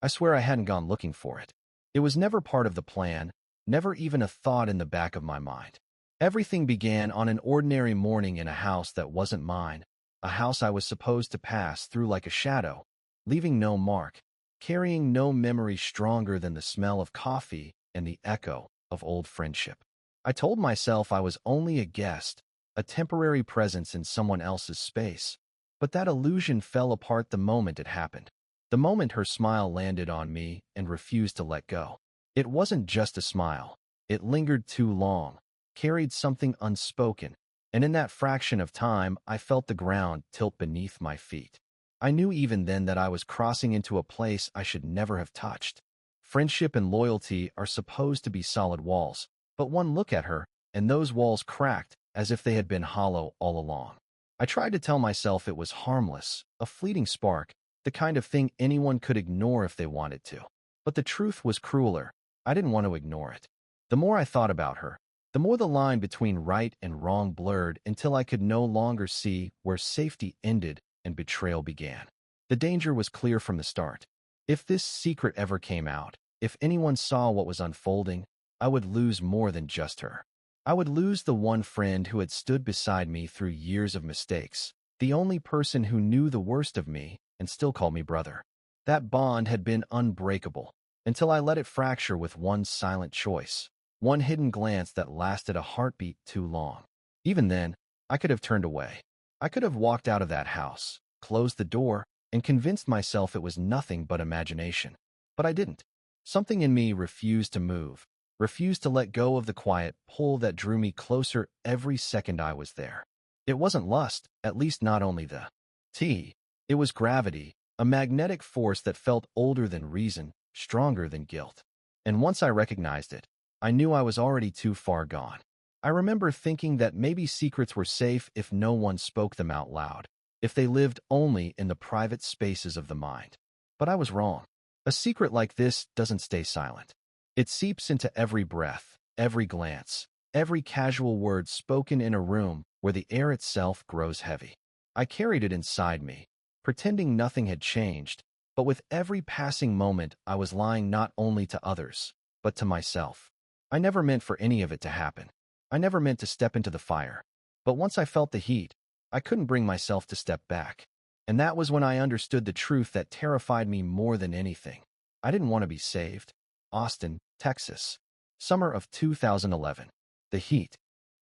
I swear I hadn't gone looking for it. It was never part of the plan, never even a thought in the back of my mind. Everything began on an ordinary morning in a house that wasn't mine, a house I was supposed to pass through like a shadow, leaving no mark, carrying no memory stronger than the smell of coffee and the echo of old friendship. I told myself I was only a guest, a temporary presence in someone else's space, but that illusion fell apart the moment it happened. The moment her smile landed on me and refused to let go. It wasn't just a smile. It lingered too long, carried something unspoken, and in that fraction of time, I felt the ground tilt beneath my feet. I knew even then that I was crossing into a place I should never have touched. Friendship and loyalty are supposed to be solid walls, but one look at her, and those walls cracked as if they had been hollow all along. I tried to tell myself it was harmless, a fleeting spark, the kind of thing anyone could ignore if they wanted to. But the truth was crueler. I didn't want to ignore it. The more I thought about her, the more the line between right and wrong blurred until I could no longer see where safety ended and betrayal began. The danger was clear from the start. If this secret ever came out, if anyone saw what was unfolding, I would lose more than just her. I would lose the one friend who had stood beside me through years of mistakes, the only person who knew the worst of me and still called me brother. That bond had been unbreakable until I let it fracture with one silent choice, one hidden glance that lasted a heartbeat too long. Even then, I could have turned away. I could have walked out of that house, closed the door, and convinced myself it was nothing but imagination. But I didn't. Something in me refused to move, refused to let go of the quiet pull that drew me closer every second I was there. It wasn't lust, at least not only the T. It was gravity, a magnetic force that felt older than reason, stronger than guilt. And once I recognized it, I knew I was already too far gone. I remember thinking that maybe secrets were safe if no one spoke them out loud, if they lived only in the private spaces of the mind. But I was wrong. A secret like this doesn't stay silent. It seeps into every breath, every glance, every casual word spoken in a room where the air itself grows heavy. I carried it inside me, pretending nothing had changed, but with every passing moment I was lying not only to others, but to myself. I never meant for any of it to happen. I never meant to step into the fire. But once I felt the heat, I couldn't bring myself to step back. And that was when I understood the truth that terrified me more than anything. I didn't want to be saved. Austin, Texas. Summer of 2011. The heat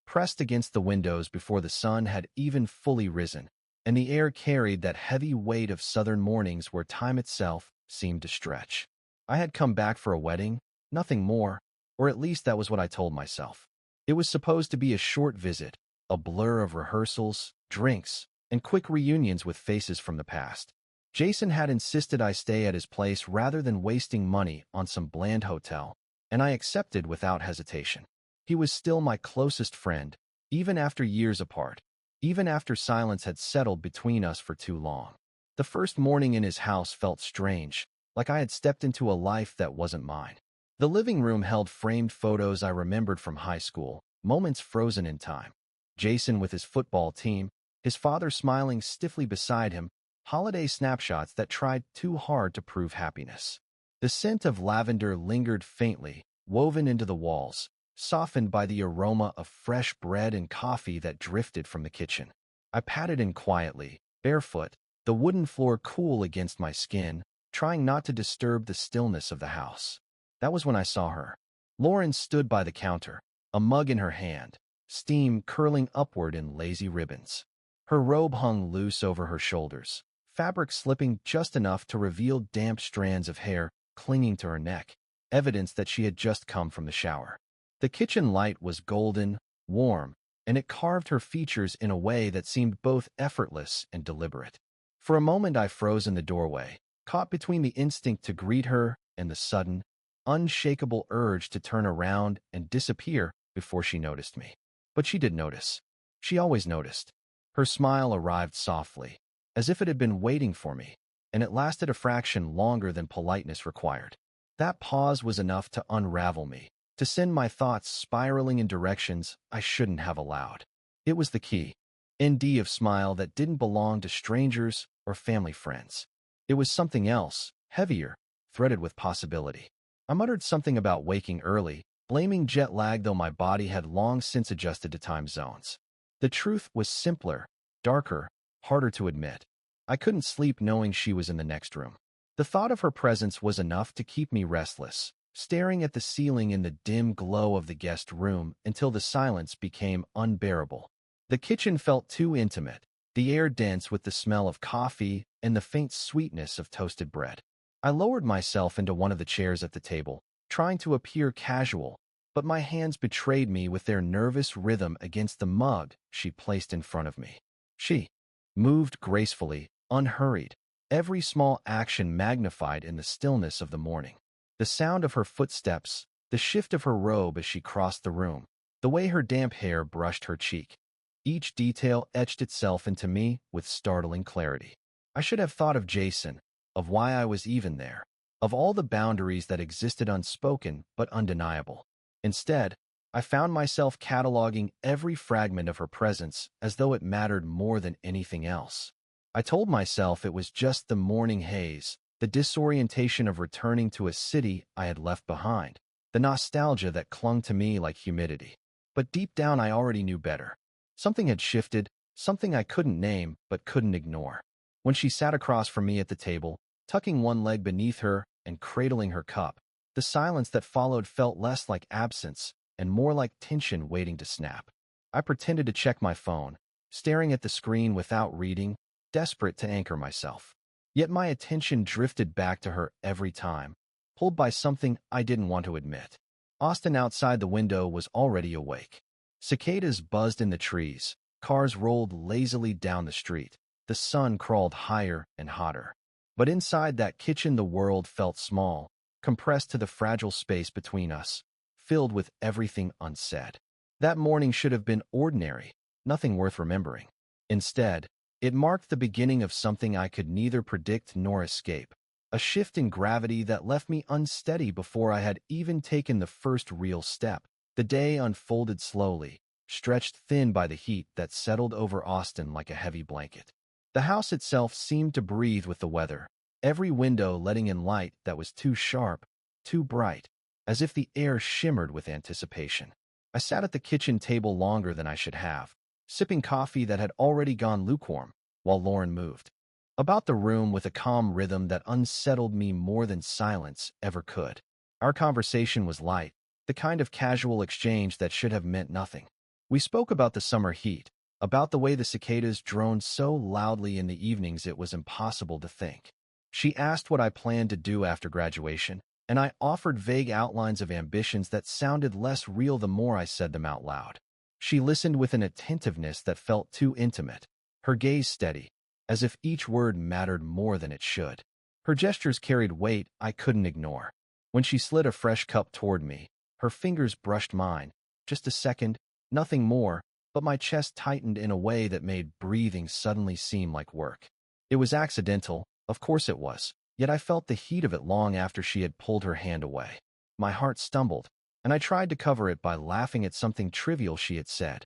pressed against the windows before the sun had even fully risen, and the air carried that heavy weight of southern mornings where time itself seemed to stretch. I had come back for a wedding, nothing more, or at least that was what I told myself. It was supposed to be a short visit, a blur of rehearsals, drinks, and quick reunions with faces from the past. Jason had insisted I stay at his place rather than wasting money on some bland hotel, and I accepted without hesitation. He was still my closest friend, even after years apart, even after silence had settled between us for too long. The first morning in his house felt strange, like I had stepped into a life that wasn't mine. The living room held framed photos I remembered from high school, moments frozen in time. Jason with his football team, his father smiling stiffly beside him, holiday snapshots that tried too hard to prove happiness. The scent of lavender lingered faintly, woven into the walls, softened by the aroma of fresh bread and coffee that drifted from the kitchen. I patted in quietly, barefoot, the wooden floor cool against my skin, trying not to disturb the stillness of the house. That was when I saw her. Lauren stood by the counter, a mug in her hand, steam curling upward in lazy ribbons. Her robe hung loose over her shoulders, fabric slipping just enough to reveal damp strands of hair clinging to her neck, evidence that she had just come from the shower. The kitchen light was golden, warm, and it carved her features in a way that seemed both effortless and deliberate. For a moment I froze in the doorway, caught between the instinct to greet her and the sudden, unshakable urge to turn around and disappear before she noticed me. But she did notice. She always noticed. Her smile arrived softly, as if it had been waiting for me, and it lasted a fraction longer than politeness required. That pause was enough to unravel me, to send my thoughts spiraling in directions I shouldn't have allowed. It was the key. ND of smile that didn't belong to strangers or family friends. It was something else, heavier, threaded with possibility. I muttered something about waking early, blaming jet lag though my body had long since adjusted to time zones. The truth was simpler, darker, harder to admit. I couldn't sleep knowing she was in the next room. The thought of her presence was enough to keep me restless, staring at the ceiling in the dim glow of the guest room until the silence became unbearable. The kitchen felt too intimate, the air dense with the smell of coffee and the faint sweetness of toasted bread. I lowered myself into one of the chairs at the table, trying to appear casual, but my hands betrayed me with their nervous rhythm against the mug she placed in front of me. She moved gracefully, unhurried, every small action magnified in the stillness of the morning. The sound of her footsteps, the shift of her robe as she crossed the room, the way her damp hair brushed her cheek. Each detail etched itself into me with startling clarity. I should have thought of Jason, of why I was even there, of all the boundaries that existed unspoken but undeniable. Instead, I found myself cataloging every fragment of her presence as though it mattered more than anything else. I told myself it was just the morning haze, the disorientation of returning to a city I had left behind, the nostalgia that clung to me like humidity. But deep down I already knew better. Something had shifted, something I couldn't name but couldn't ignore. When she sat across from me at the table, tucking one leg beneath her and cradling her cup, the silence that followed felt less like absence and more like tension waiting to snap. I pretended to check my phone, staring at the screen without reading, desperate to anchor myself. Yet my attention drifted back to her every time, pulled by something I didn't want to admit. Austin outside the window was already awake. Cicadas buzzed in the trees, cars rolled lazily down the street, the sun crawled higher and hotter. But inside that kitchen the world felt small, compressed to the fragile space between us, filled with everything unsaid. That morning should have been ordinary, nothing worth remembering. Instead, it marked the beginning of something I could neither predict nor escape, a shift in gravity that left me unsteady before I had even taken the first real step. The day unfolded slowly, stretched thin by the heat that settled over Austin like a heavy blanket. The house itself seemed to breathe with the weather, every window letting in light that was too sharp, too bright, as if the air shimmered with anticipation. I sat at the kitchen table longer than I should have, sipping coffee that had already gone lukewarm, while Lauren moved about the room with a calm rhythm that unsettled me more than silence ever could. Our conversation was light, the kind of casual exchange that should have meant nothing. We spoke about the summer heat, about the way the cicadas droned so loudly in the evenings it was impossible to think. She asked what I planned to do after graduation, and I offered vague outlines of ambitions that sounded less real the more I said them out loud. She listened with an attentiveness that felt too intimate, her gaze steady, as if each word mattered more than it should. Her gestures carried weight I couldn't ignore. When she slid a fresh cup toward me, her fingers brushed mine. Just a second, nothing more, but my chest tightened in a way that made breathing suddenly seem like work. It was accidental, of course it was, yet I felt the heat of it long after she had pulled her hand away. My heart stumbled, and I tried to cover it by laughing at something trivial she had said.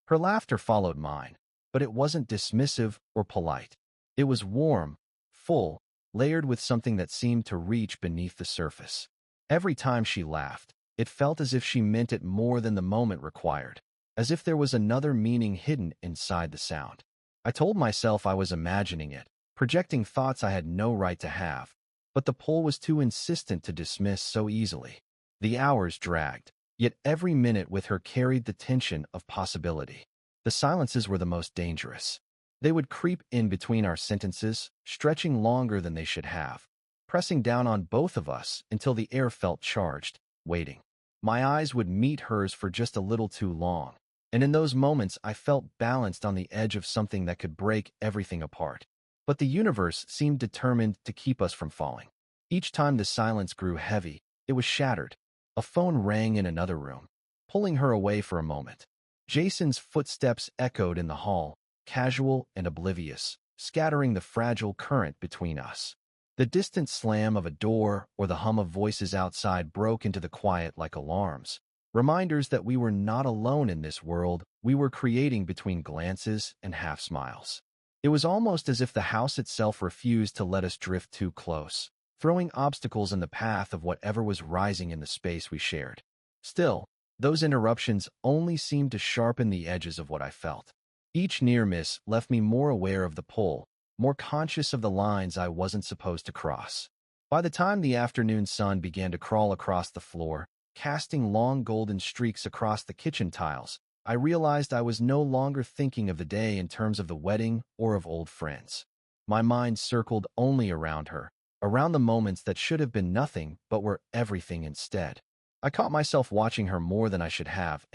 Her laughter followed mine, but it wasn't dismissive or polite. It was warm, full, layered with something that seemed to reach beneath the surface. Every time she laughed, it felt as if she meant it more than the moment required, as if there was another meaning hidden inside the sound. I told myself I was imagining it, projecting thoughts I had no right to have, but the pull was too insistent to dismiss so easily. The hours dragged, yet every minute with her carried the tension of possibility. The silences were the most dangerous. They would creep in between our sentences, stretching longer than they should have, pressing down on both of us until the air felt charged, waiting. My eyes would meet hers for just a little too long, and in those moments I felt balanced on the edge of something that could break everything apart. But the universe seemed determined to keep us from falling. Each time the silence grew heavy, it was shattered. A phone rang in another room, pulling her away for a moment. Jason's footsteps echoed in the hall, casual and oblivious, scattering the fragile current between us. The distant slam of a door or the hum of voices outside broke into the quiet like alarms, reminders that we were not alone in this world we were creating between glances and half-smiles. It was almost as if the house itself refused to let us drift too close, throwing obstacles in the path of whatever was rising in the space we shared. Still, those interruptions only seemed to sharpen the edges of what I felt. Each near miss left me more aware of the pull, more conscious of the lines I wasn't supposed to cross. By the time the afternoon sun began to crawl across the floor, casting long golden streaks across the kitchen tiles, I realized I was no longer thinking of the day in terms of the wedding or of old friends. My mind circled only around her, around the moments that should have been nothing but were everything instead. I caught myself watching her more than I should have,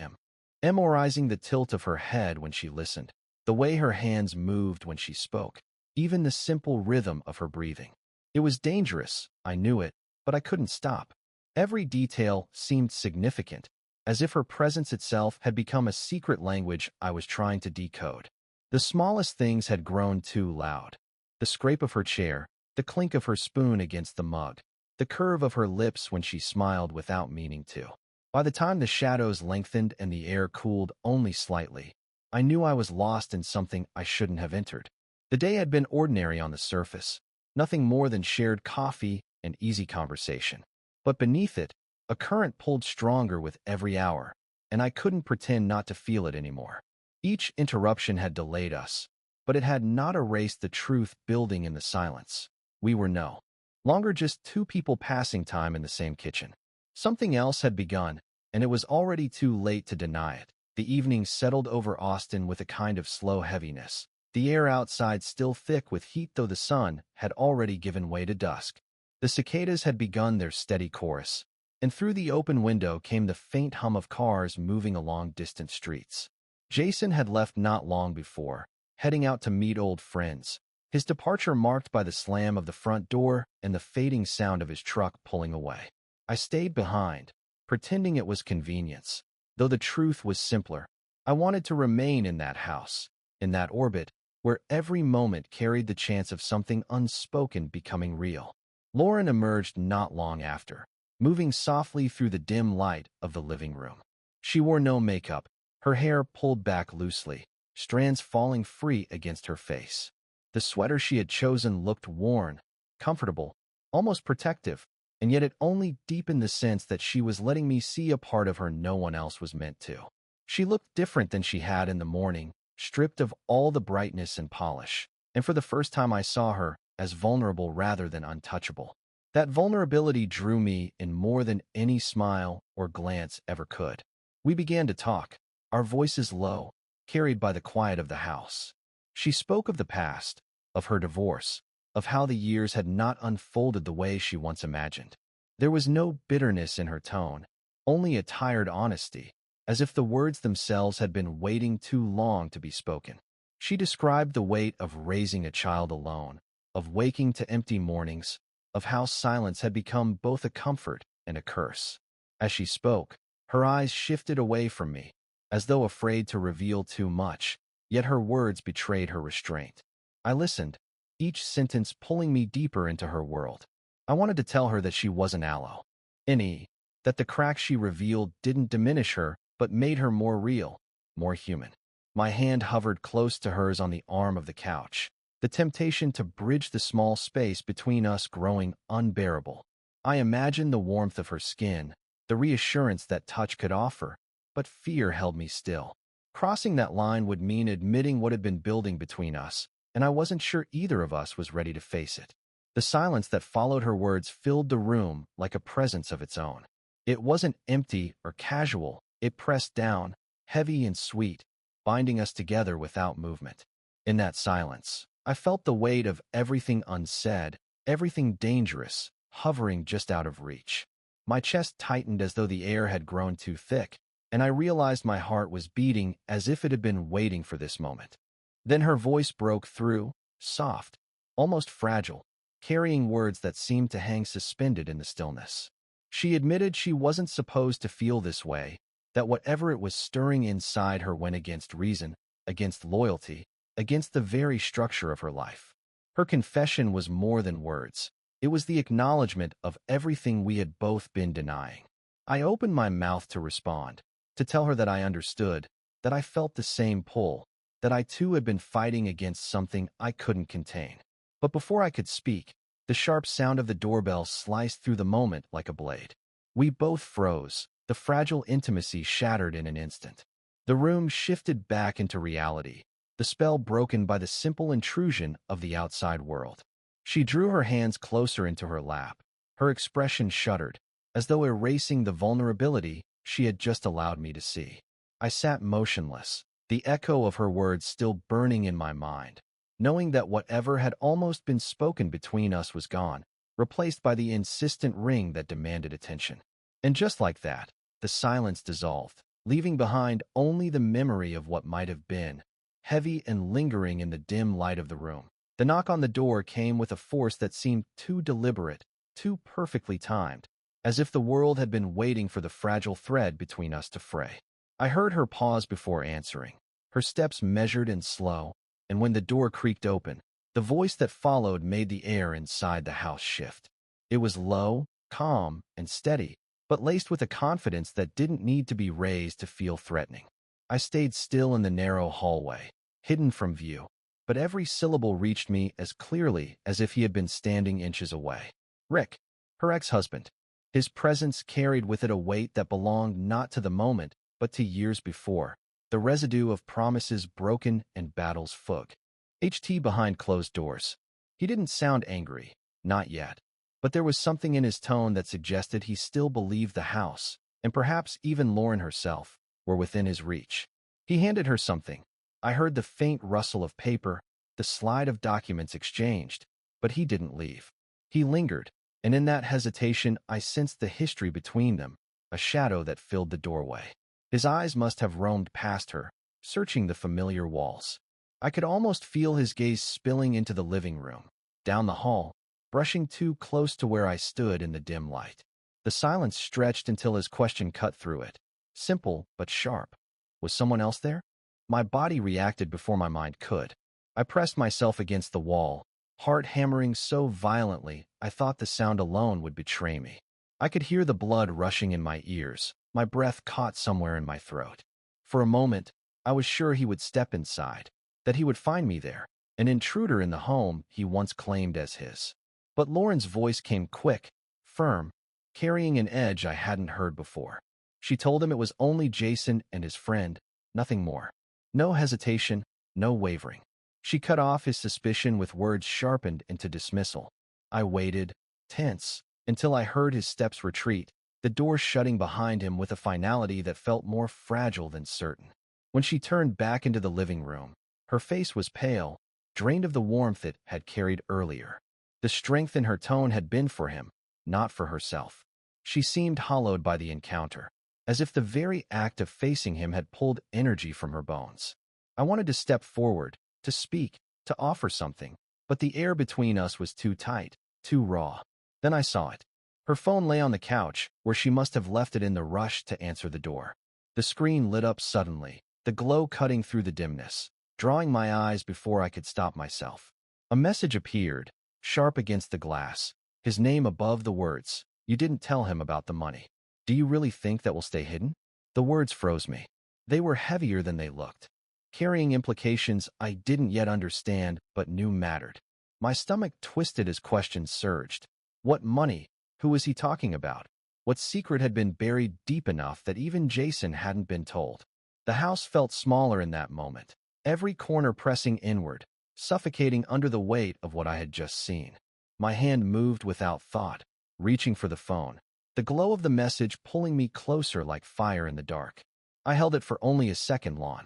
memorizing the tilt of her head when she listened, the way her hands moved when she spoke, even the simple rhythm of her breathing. It was dangerous, I knew it, but I couldn't stop. Every detail seemed significant, as if her presence itself had become a secret language I was trying to decode. The smallest things had grown too loud. The scrape of her chair, the clink of her spoon against the mug, the curve of her lips when she smiled without meaning to. By the time the shadows lengthened and the air cooled only slightly, I knew I was lost in something I shouldn't have entered. The day had been ordinary on the surface, nothing more than shared coffee and easy conversation. But beneath it, a current pulled stronger with every hour, and I couldn't pretend not to feel it anymore. Each interruption had delayed us, but it had not erased the truth building in the silence. We were no longer just two people passing time in the same kitchen. Something else had begun, and it was already too late to deny it. The evening settled over Austin with a kind of slow heaviness, the air outside still thick with heat though the sun had already given way to dusk. The cicadas had begun their steady chorus, and through the open window came the faint hum of cars moving along distant streets. Jason had left not long before, heading out to meet old friends, his departure marked by the slam of the front door and the fading sound of his truck pulling away. I stayed behind, pretending it was convenience, though the truth was simpler. I wanted to remain in that house, in that orbit, where every moment carried the chance of something unspoken becoming real. Lauren emerged not long after, moving softly through the dim light of the living room. She wore no makeup, her hair pulled back loosely, strands falling free against her face. The sweater she had chosen looked worn, comfortable, almost protective, and yet it only deepened the sense that she was letting me see a part of her no one else was meant to. She looked different than she had in the morning, stripped of all the brightness and polish, and for the first time I saw her as vulnerable rather than untouchable. That vulnerability drew me in more than any smile or glance ever could. We began to talk, our voices low, carried by the quiet of the house. She spoke of the past, of her divorce, of how the years had not unfolded the way she once imagined. There was no bitterness in her tone, only a tired honesty, as if the words themselves had been waiting too long to be spoken. She described the weight of raising a child alone, of waking to empty mornings, of how silence had become both a comfort and a curse. As she spoke, her eyes shifted away from me, as though afraid to reveal too much, yet her words betrayed her restraint. I listened, each sentence pulling me deeper into her world. I wanted to tell her that she wasn't Aloe. That the cracks she revealed didn't diminish her, but made her more real, more human. My hand hovered close to hers on the arm of the couch, the temptation to bridge the small space between us growing unbearable. I imagined the warmth of her skin, the reassurance that touch could offer, but fear held me still. Crossing that line would mean admitting what had been building between us, and I wasn't sure either of us was ready to face it. The silence that followed her words filled the room like a presence of its own. It wasn't empty or casual, it pressed down, heavy and sweet, binding us together without movement. In that silence, I felt the weight of everything unsaid, everything dangerous, hovering just out of reach. My chest tightened as though the air had grown too thick, and I realized my heart was beating as if it had been waiting for this moment. Then her voice broke through, soft, almost fragile, carrying words that seemed to hang suspended in the stillness. She admitted she wasn't supposed to feel this way, that whatever it was stirring inside her went against reason, against loyalty, against the very structure of her life. Her confession was more than words. It was the acknowledgement of everything we had both been denying. I opened my mouth to respond, to tell her that I understood, that I felt the same pull, that I too had been fighting against something I couldn't contain. But before I could speak, The sharp sound of the doorbell sliced through the moment like a blade. We both froze, the fragile intimacy shattered in an instant. The room shifted back into reality, the spell broken by the simple intrusion of the outside world. She drew her hands closer into her lap. Her expression shuddered, as though erasing the vulnerability she had just allowed me to see. I sat motionless, the echo of her words still burning in my mind, knowing that whatever had almost been spoken between us was gone, replaced by the insistent ring that demanded attention. And just like that, the silence dissolved, leaving behind only the memory of what might have been, heavy and lingering in the dim light of the room. The knock on the door came with a force that seemed too deliberate, too perfectly timed, as if the world had been waiting for the fragile thread between us to fray. I heard her pause before answering, her steps measured and slow, and when the door creaked open, the voice that followed made the air inside the house shift. It was low, calm, and steady, but laced with a confidence that didn't need to be raised to feel threatening. I stayed still in the narrow hallway, hidden from view, but every syllable reached me as clearly as if he had been standing inches away. Rick, her ex-husband. His presence carried with it a weight that belonged not to the moment, but to years before, the residue of promises broken and battles fought. HT behind closed doors. He didn't sound angry, not yet, but there was something in his tone that suggested he still believed the house, and perhaps even Lauren herself, were within his reach. He handed her something. I heard the faint rustle of paper, the slide of documents exchanged, but he didn't leave. He lingered, and in that hesitation I sensed the history between them, a shadow that filled the doorway. His eyes must have roamed past her, searching the familiar walls. I could almost feel his gaze spilling into the living room, down the hall, brushing too close to where I stood in the dim light. The silence stretched until his question cut through it. Simple, but sharp. Was someone else there? My body reacted before my mind could. I pressed myself against the wall, heart hammering so violently I thought the sound alone would betray me. I could hear the blood rushing in my ears, my breath caught somewhere in my throat. For a moment, I was sure he would step inside, that he would find me there, an intruder in the home he once claimed as his. But Lauren's voice came quick, firm, carrying an edge I hadn't heard before. She told him it was only Jason and his friend, nothing more. No hesitation, no wavering. She cut off his suspicion with words sharpened into dismissal. I waited, tense, until I heard his steps retreat, the door shutting behind him with a finality that felt more fragile than certain. When she turned back into the living room, her face was pale, drained of the warmth it had carried earlier. The strength in her tone had been for him, not for herself. She seemed hollowed by the encounter, as if the very act of facing him had pulled energy from her bones. I wanted to step forward, to speak, to offer something, but the air between us was too tight, too raw. Then I saw it. Her phone lay on the couch, where she must have left it in the rush to answer the door. The screen lit up suddenly, the glow cutting through the dimness, drawing my eyes before I could stop myself. A message appeared, sharp against the glass, his name above the words. You didn't tell him about the money. Do you really think that will stay hidden? The words froze me. They were heavier than they looked, carrying implications I didn't yet understand but knew mattered. My stomach twisted as questions surged. What money? Who was he talking about? What secret had been buried deep enough that even Jason hadn't been told? The house felt smaller in that moment, every corner pressing inward, suffocating under the weight of what I had just seen. My hand moved without thought, reaching for the phone, the glow of the message pulling me closer like fire in the dark. I held it for only a second long,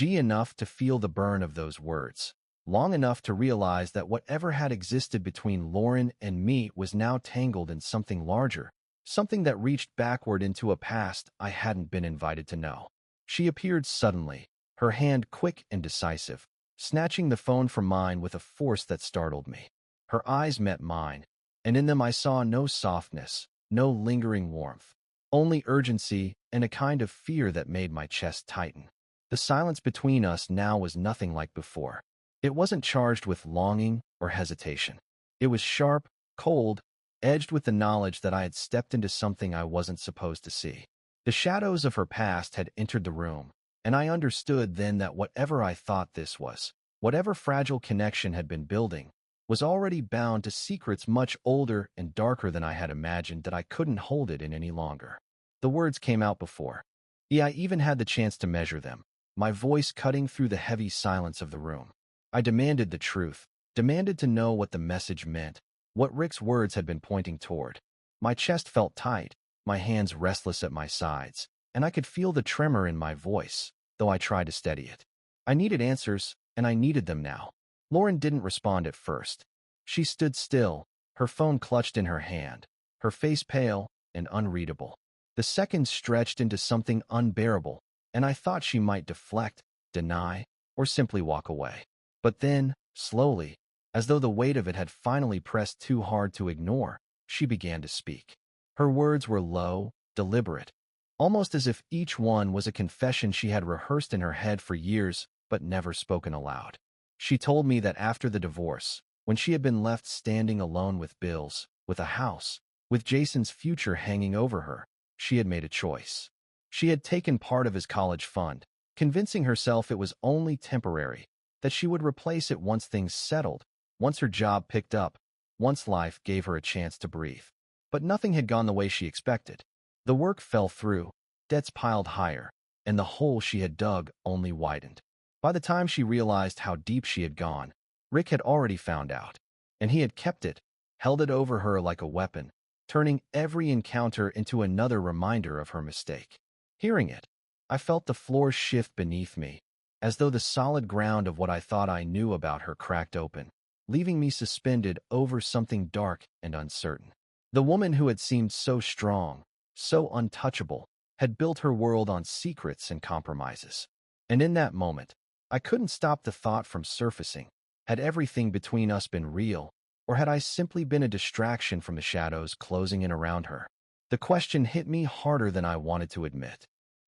enough to feel the burn of those words, long enough to realize that whatever had existed between Lauren and me was now tangled in something larger, something that reached backward into a past I hadn't been invited to know. She appeared suddenly, her hand quick and decisive, snatching the phone from mine with a force that startled me. Her eyes met mine, and in them I saw no softness, no lingering warmth, only urgency and a kind of fear that made my chest tighten. The silence between us now was nothing like before. It wasn't charged with longing or hesitation. It was sharp, cold, edged with the knowledge that I had stepped into something I wasn't supposed to see. The shadows of her past had entered the room, and I understood then that whatever I thought this was, whatever fragile connection had been building, was already bound to secrets much older and darker than I had imagined, that I couldn't hold it in any longer. The words came out before. Yeah, I even had the chance to measure them, my voice cutting through the heavy silence of the room. I demanded the truth, demanded to know what the message meant, what Rick's words had been pointing toward. My chest felt tight, my hands restless at my sides, and I could feel the tremor in my voice, though I tried to steady it. I needed answers, and I needed them now. Lauren didn't respond at first. She stood still, her phone clutched in her hand, her face pale and unreadable. The seconds stretched into something unbearable, and I thought she might deflect, deny, or simply walk away. But then, slowly, as though the weight of it had finally pressed too hard to ignore, she began to speak. Her words were low, deliberate, almost as if each one was a confession she had rehearsed in her head for years but never spoken aloud. She told me that after the divorce, when she had been left standing alone with bills, with a house, with Jason's future hanging over her, she had made a choice. She had taken part of his college fund, convincing herself it was only temporary, that she would replace it once things settled, once her job picked up, once life gave her a chance to breathe. But nothing had gone the way she expected. The work fell through, debts piled higher, and the hole she had dug only widened. By the time she realized how deep she had gone, Rick had already found out, and he had kept it, held it over her like a weapon, turning every encounter into another reminder of her mistake. Hearing it, I felt the floor shift beneath me, as though the solid ground of what I thought I knew about her cracked open, leaving me suspended over something dark and uncertain. The woman who had seemed so strong, so untouchable, had built her world on secrets and compromises. And in that moment, I couldn't stop the thought from surfacing. Had everything between us been real, or had I simply been a distraction from the shadows closing in around her? The question hit me harder than I wanted to admit,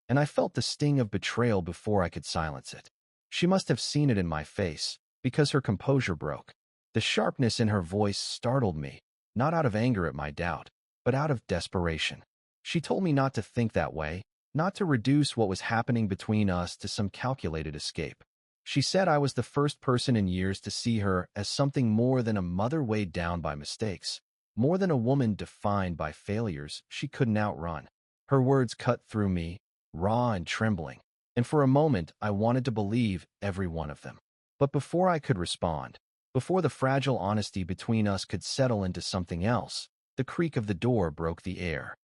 and I felt the sting of betrayal before I could silence it. She must have seen it in my face, because her composure broke. The sharpness in her voice startled me, not out of anger at my doubt, but out of desperation. She told me not to think that way, not to reduce what was happening between us to some calculated escape. She said I was the first person in years to see her as something more than a mother weighed down by mistakes, more than a woman defined by failures she couldn't outrun. Her words cut through me, raw and trembling, and for a moment I wanted to believe every one of them. But before I could respond, before the fragile honesty between us could settle into something else, the creak of the door broke the air.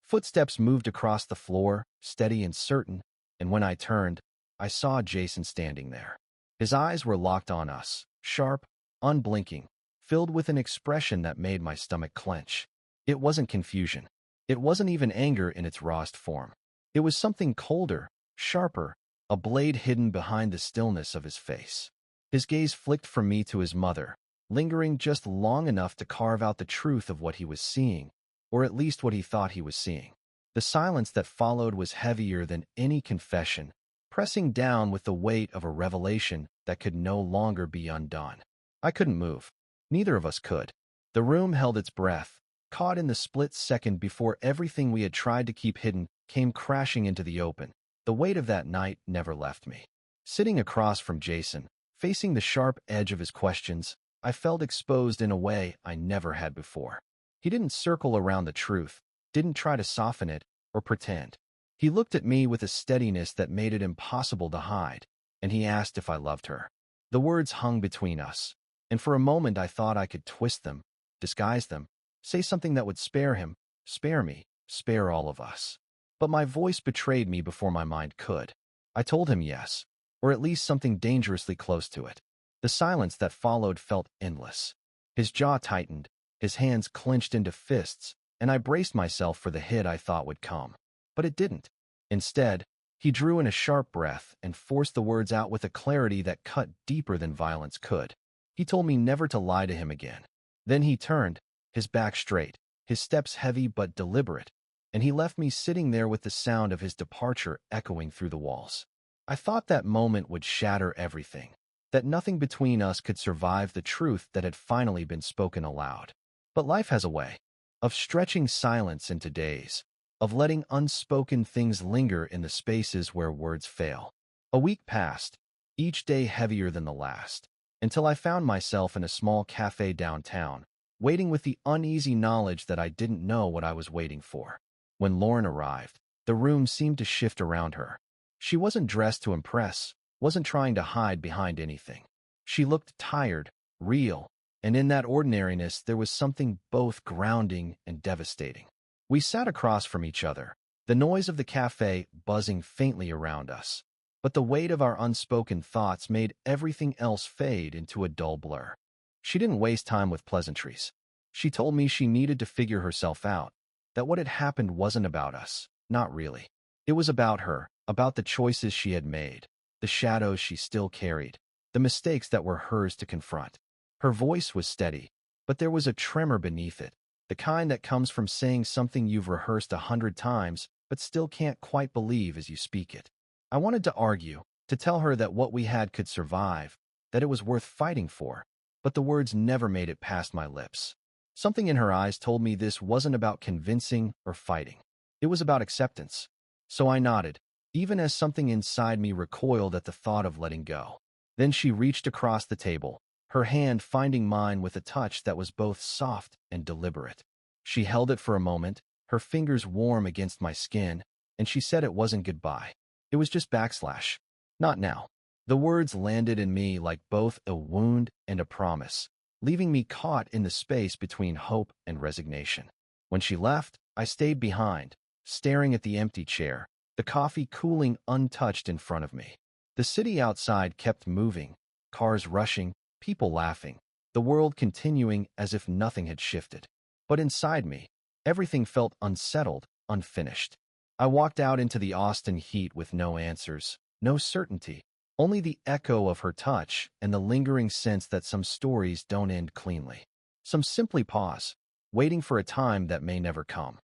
Footsteps moved across the floor, steady and certain, and when I turned, I saw Jason standing there. His eyes were locked on us, sharp, unblinking, filled with an expression that made my stomach clench. It wasn't confusion. It wasn't even anger in its rawest form. It was something colder, sharper, a blade hidden behind the stillness of his face. His gaze flicked from me to his mother, lingering just long enough to carve out the truth of what he was seeing, or at least what he thought he was seeing. The silence that followed was heavier than any confession, pressing down with the weight of a revelation that could no longer be undone. I couldn't move. Neither of us could. The room held its breath, caught in the split second before everything we had tried to keep hidden came crashing into the open. The weight of that night never left me. Sitting across from Jason, facing the sharp edge of his questions, I felt exposed in a way I never had before. He didn't circle around the truth, didn't try to soften it or pretend. He looked at me with a steadiness that made it impossible to hide, and he asked if I loved her. The words hung between us, and for a moment I thought I could twist them, disguise them, say something that would spare him, spare me, spare all of us. But my voice betrayed me before my mind could. I told him yes, or at least something dangerously close to it. The silence that followed felt endless. His jaw tightened, his hands clenched into fists, and I braced myself for the hit I thought would come. But it didn't. Instead, he drew in a sharp breath and forced the words out with a clarity that cut deeper than violence could. He told me never to lie to him again. Then he turned, his back straight, his steps heavy but deliberate, and he left me sitting there with the sound of his departure echoing through the walls. I thought that moment would shatter everything, that nothing between us could survive the truth that had finally been spoken aloud. But life has a way of stretching silence into days, of letting unspoken things linger in the spaces where words fail. A week passed, each day heavier than the last. until I found myself in a small cafe downtown, waiting with the uneasy knowledge that I didn't know what I was waiting for. When Lauren arrived, the room seemed to shift around her. She wasn't dressed to impress, wasn't trying to hide behind anything. She looked tired, real, and in that ordinariness there was something both grounding and devastating. We sat across from each other, the noise of the cafe buzzing faintly around us. But the weight of our unspoken thoughts made everything else fade into a dull blur. She didn't waste time with pleasantries. She told me she needed to figure herself out, that what had happened wasn't about us, not really. It was about her, about the choices she had made, the shadows she still carried, the mistakes that were hers to confront. Her voice was steady, but there was a tremor beneath it, the kind that comes from saying something you've rehearsed 100 times but still can't quite believe as you speak it. I wanted to argue, to tell her that what we had could survive, that it was worth fighting for, but the words never made it past my lips. Something in her eyes told me this wasn't about convincing or fighting. It was about acceptance. So I nodded, even as something inside me recoiled at the thought of letting go. Then she reached across the table, her hand finding mine with a touch that was both soft and deliberate. She held it for a moment, her fingers warm against my skin, and she said it wasn't goodbye. It was just backslash. Not now. The words landed in me like both a wound and a promise, leaving me caught in the space between hope and resignation. When she left, I stayed behind, staring at the empty chair, the coffee cooling untouched in front of me. The city outside kept moving, cars rushing, people laughing, the world continuing as if nothing had shifted. But inside me, everything felt unsettled, unfinished. I walked out into the Austin heat with no answers, no certainty, only the echo of her touch and the lingering sense that some stories don't end cleanly. Some simply pause, waiting for a time that may never come.